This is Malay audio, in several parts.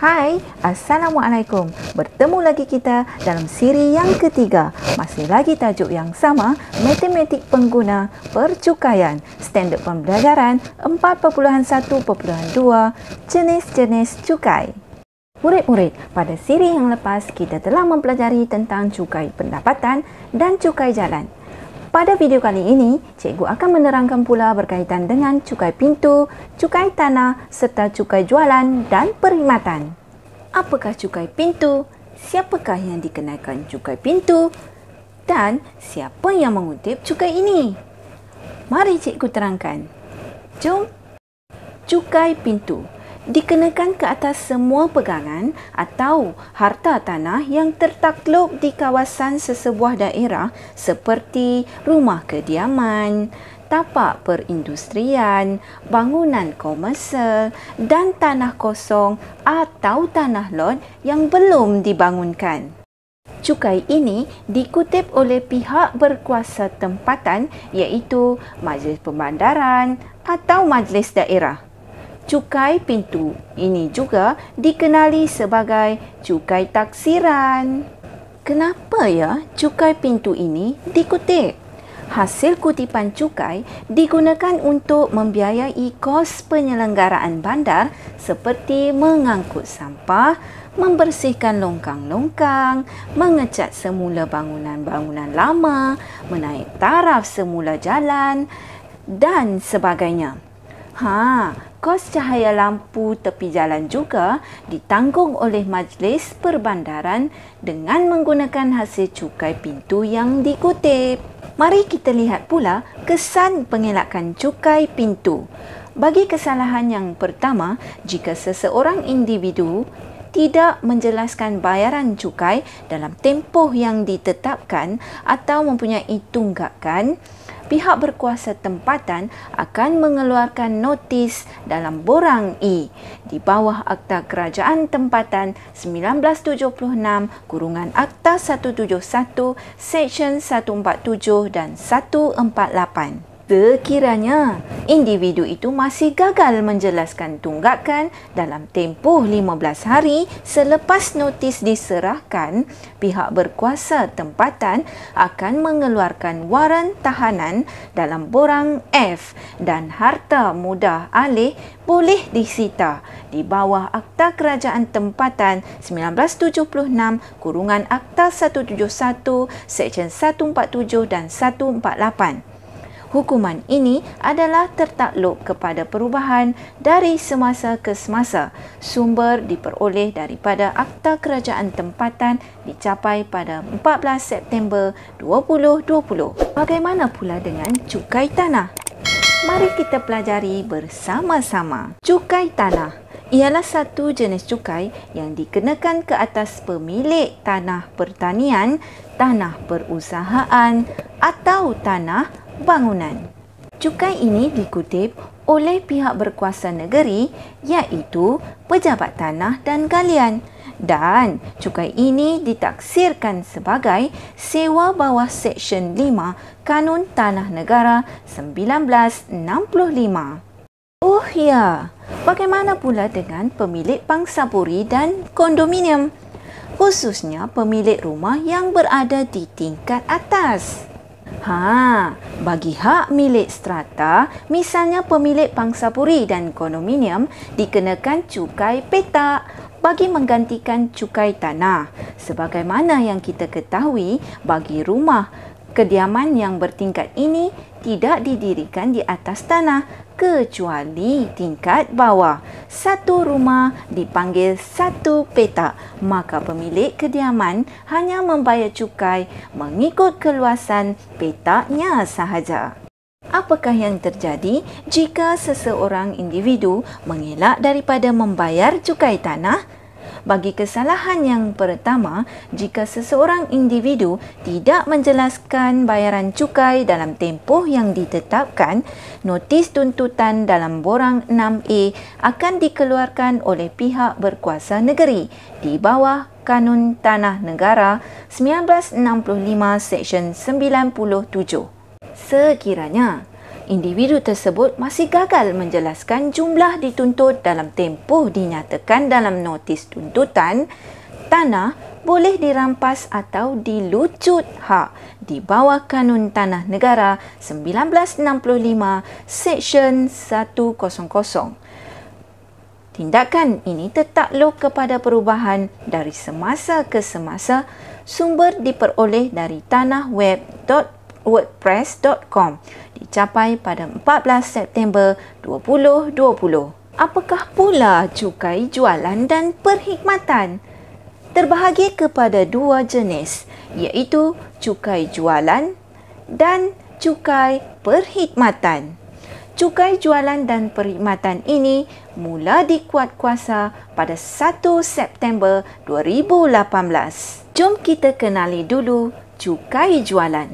Hai, Assalamualaikum. Bertemu lagi kita dalam siri yang ketiga. Masih lagi tajuk yang sama, Matematik Pengguna Percukaian. Standard Pembelajaran 4.1.2 Jenis-jenis cukai. Murid-murid, pada siri yang lepas kita telah mempelajari tentang cukai pendapatan dan cukai jalan. Pada video kali ini, cikgu akan menerangkan pula berkaitan dengan cukai pintu, cukai tanah serta cukai jualan dan perkhidmatan. Apakah cukai pintu? Siapakah yang dikenakan cukai pintu? Dan siapa yang mengutip cukai ini? Mari cikgu terangkan. Jom. Cukai pintu dikenakan ke atas semua pegangan atau harta tanah yang tertakluk di kawasan sesebuah daerah seperti rumah kediaman, tapak perindustrian, bangunan komersial dan tanah kosong atau tanah lot yang belum dibangunkan. Cukai ini dikutip oleh pihak berkuasa tempatan iaitu Majlis Pembandaran atau Majlis Daerah. Cukai pintu ini juga dikenali sebagai cukai taksiran. Kenapa ya cukai pintu ini dikutip? Hasil kutipan cukai digunakan untuk membiayai kos penyelenggaraan bandar seperti mengangkut sampah, membersihkan longkang-longkang, mengecat semula bangunan-bangunan lama, menaik taraf semula jalan dan sebagainya. Kos cahaya lampu tepi jalan juga ditanggung oleh Majlis Perbandaran dengan menggunakan hasil cukai pintu yang dikutip. Mari kita lihat pula kesan pengelakan cukai pintu. Bagi kesalahan yang pertama, jika seseorang individu tidak menjelaskan bayaran cukai dalam tempoh yang ditetapkan atau mempunyai tunggakan, pihak berkuasa tempatan akan mengeluarkan notis dalam borang E di bawah Akta Kerajaan Tempatan 1976-Akta 171 Seksyen 147 dan 148. Sekiranya individu itu masih gagal menjelaskan tunggakan dalam tempoh 15 hari selepas notis diserahkan, pihak berkuasa tempatan akan mengeluarkan waran tahanan dalam borang F dan harta mudah alih boleh disita di bawah Akta Kerajaan Tempatan 1976-Akta 171 Seksyen 147 dan 148. Hukuman ini adalah tertakluk kepada perubahan dari semasa ke semasa. Sumber diperoleh daripada Akta Kerajaan Tempatan dicapai pada 14 September 2020. Bagaimana pula dengan cukai tanah? Mari kita pelajari bersama-sama. Cukai tanah ialah satu jenis cukai yang dikenakan ke atas pemilik tanah pertanian, tanah perusahaan atau tanah bangunan. Cukai ini dikutip oleh pihak berkuasa negeri iaitu Pejabat Tanah dan Galian, dan cukai ini ditaksirkan sebagai sewa bawah Seksyen 5 Kanun Tanah Negara 1965. Oh ya, bagaimana pula dengan pemilik pangsapuri dan kondominium, khususnya pemilik rumah yang berada di tingkat atas? Bagi hak milik strata, misalnya pemilik pangsapuri dan kondominium, dikenakan cukai petak bagi menggantikan cukai tanah. Sebagaimana yang kita ketahui, bagi rumah kediaman yang bertingkat ini tidak didirikan di atas tanah kecuali tingkat bawah. Satu rumah dipanggil satu petak, maka pemilik kediaman hanya membayar cukai mengikut keluasan petaknya sahaja. Apakah yang terjadi jika seseorang individu mengelak daripada membayar cukai tanah? Bagi kesalahan yang pertama, jika seseorang individu tidak menjelaskan bayaran cukai dalam tempoh yang ditetapkan, notis tuntutan dalam borang 6A akan dikeluarkan oleh pihak berkuasa negeri di bawah Kanun Tanah Negara 1965 Seksyen 97. Sekiranya individu tersebut masih gagal menjelaskan jumlah dituntut dalam tempoh dinyatakan dalam notis tuntutan, tanah boleh dirampas atau dilucut hak di bawah Kanun Tanah Negara 1965 Seksyen 100. Tindakan ini tertakluk kepada perubahan dari semasa ke semasa. Sumber diperoleh dari tanahweb.wordpress.com, dicapai pada 14 September 2020. Apakah pula cukai jualan dan perkhidmatan? Terbahagi kepada dua jenis, iaitu cukai jualan dan cukai perkhidmatan. Cukai jualan dan perkhidmatan ini mula dikuatkuasa pada 1 September 2018. Jom kita kenali dulu cukai jualan.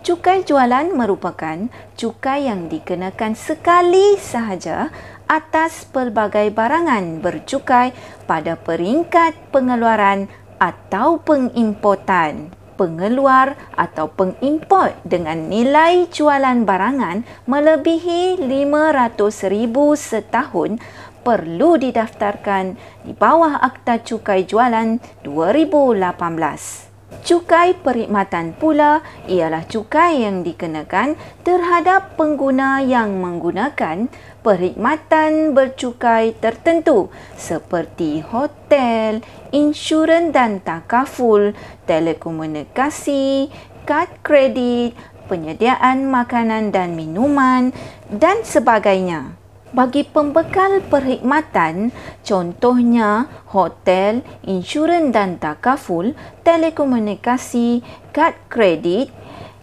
Cukai jualan merupakan cukai yang dikenakan sekali sahaja atas pelbagai barangan bercukai pada peringkat pengeluaran atau pengimportan. Pengeluar atau pengimport dengan nilai jualan barangan melebihi RM500,000 setahun perlu didaftarkan di bawah Akta Cukai Jualan 2018. Cukai perkhidmatan pula ialah cukai yang dikenakan terhadap pengguna yang menggunakan perkhidmatan bercukai tertentu seperti hotel, insurans dan takaful, telekomunikasi, kad kredit, penyediaan makanan dan minuman dan sebagainya. Bagi pembekal perkhidmatan, contohnya hotel, insurans dan takaful, telekomunikasi, kad kredit,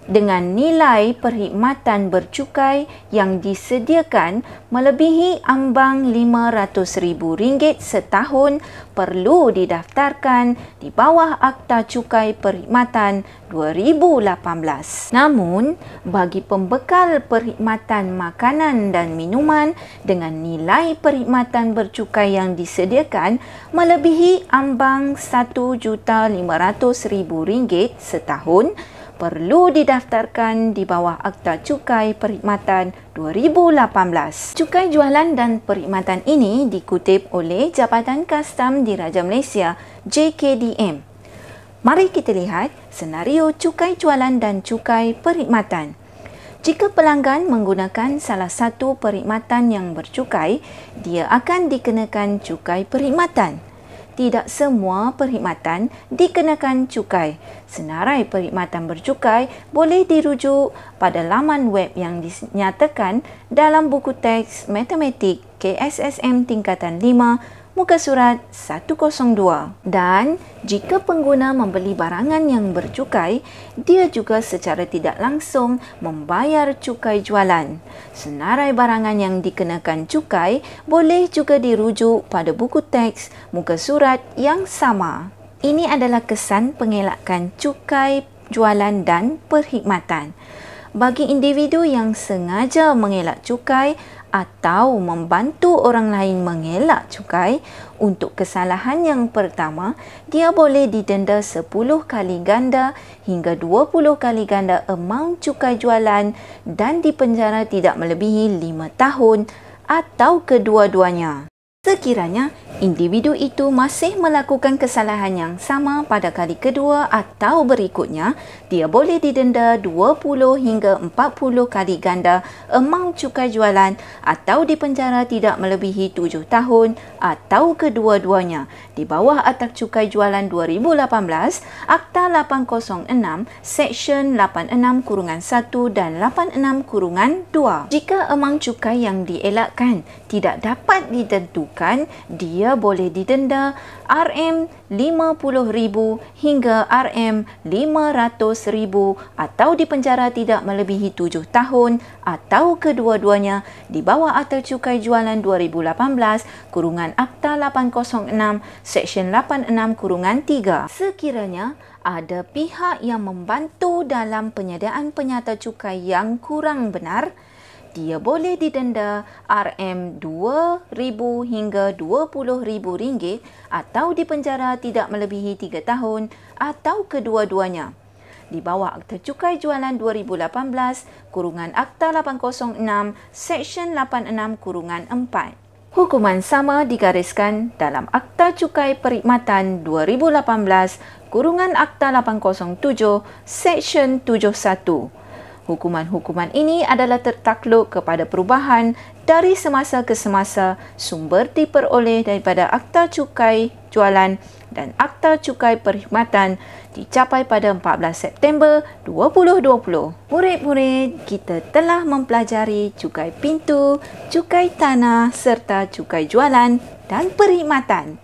dengan nilai perkhidmatan bercukai yang disediakan melebihi ambang RM500,000 setahun perlu didaftarkan di bawah Akta Cukai Perkhidmatan 2018. Namun, bagi pembekal perkhidmatan makanan dan minuman dengan nilai perkhidmatan bercukai yang disediakan melebihi ambang RM1,500,000 setahun perlu didaftarkan di bawah Akta Cukai Perkhidmatan 2018. Cukai jualan dan perkhidmatan ini dikutip oleh Jabatan Kastam Diraja Malaysia JKDM. Mari kita lihat senario cukai jualan dan cukai perkhidmatan. Jika pelanggan menggunakan salah satu perkhidmatan yang bercukai, dia akan dikenakan cukai perkhidmatan. Tidak semua perkhidmatan dikenakan cukai. Senarai perkhidmatan bercukai boleh dirujuk pada laman web yang dinyatakan dalam buku teks Matematik KSSM tingkatan 5 muka surat 102. Dan jika pengguna membeli barangan yang bercukai, dia juga secara tidak langsung membayar cukai jualan. Senarai barangan yang dikenakan cukai boleh juga dirujuk pada buku teks muka surat yang sama. Ini adalah kesan pengelakkan cukai jualan dan perkhidmatan. Bagi individu yang sengaja mengelak cukai atau membantu orang lain mengelak cukai, untuk kesalahan yang pertama, dia boleh didenda 10 kali ganda hingga 20 kali ganda amaun cukai jualan dan dipenjara tidak melebihi 5 tahun atau kedua-duanya. Sekiranya individu itu masih melakukan kesalahan yang sama pada kali kedua atau berikutnya, dia boleh didenda 20 hingga 40 kali ganda amaun cukai jualan atau dipenjara tidak melebihi 7 tahun atau kedua-duanya di bawah Akta Cukai Jualan 2018, Akta 806, Seksyen 86-1 dan 86-2. Jika amaun cukai yang dielakkan tidak dapat ditentukan, dia boleh didenda RM50,000 hingga RM500,000 atau dipenjara tidak melebihi 7 tahun atau kedua-duanya di bawah Akta Cukai Jualan 2018 kurungan Akta 806 Seksyen 86-3. Sekiranya ada pihak yang membantu dalam penyediaan penyata cukai yang kurang benar, dia boleh didenda RM2,000 hingga RM20,000 atau dipenjara tidak melebihi 3 tahun atau kedua-duanya. di bawah Akta Cukai Jualan 2018 kurungan Akta 806 Seksyen 86-4. Hukuman sama digariskan dalam Akta Cukai Perkhidmatan 2018 kurungan Akta 807 Seksyen 71. Hukuman-hukuman ini adalah tertakluk kepada perubahan dari semasa ke semasa, sumber diperoleh daripada Akta Cukai Jualan dan Akta Cukai Perkhidmatan dicapai pada 14 September 2020. Murid-murid, kita telah mempelajari cukai pintu, cukai tanah serta cukai jualan dan perkhidmatan.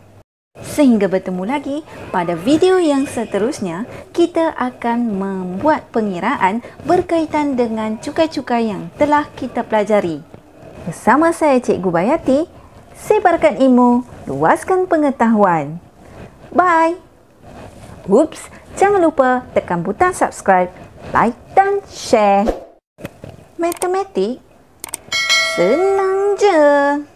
Sehingga bertemu lagi pada video yang seterusnya, kita akan membuat pengiraan berkaitan dengan cukai-cukai yang telah kita pelajari. Bersama saya Cikgu Bayati, sebarkan ilmu, luaskan pengetahuan. Bye! Ups, jangan lupa tekan butang subscribe, like dan share. Matematik senang je!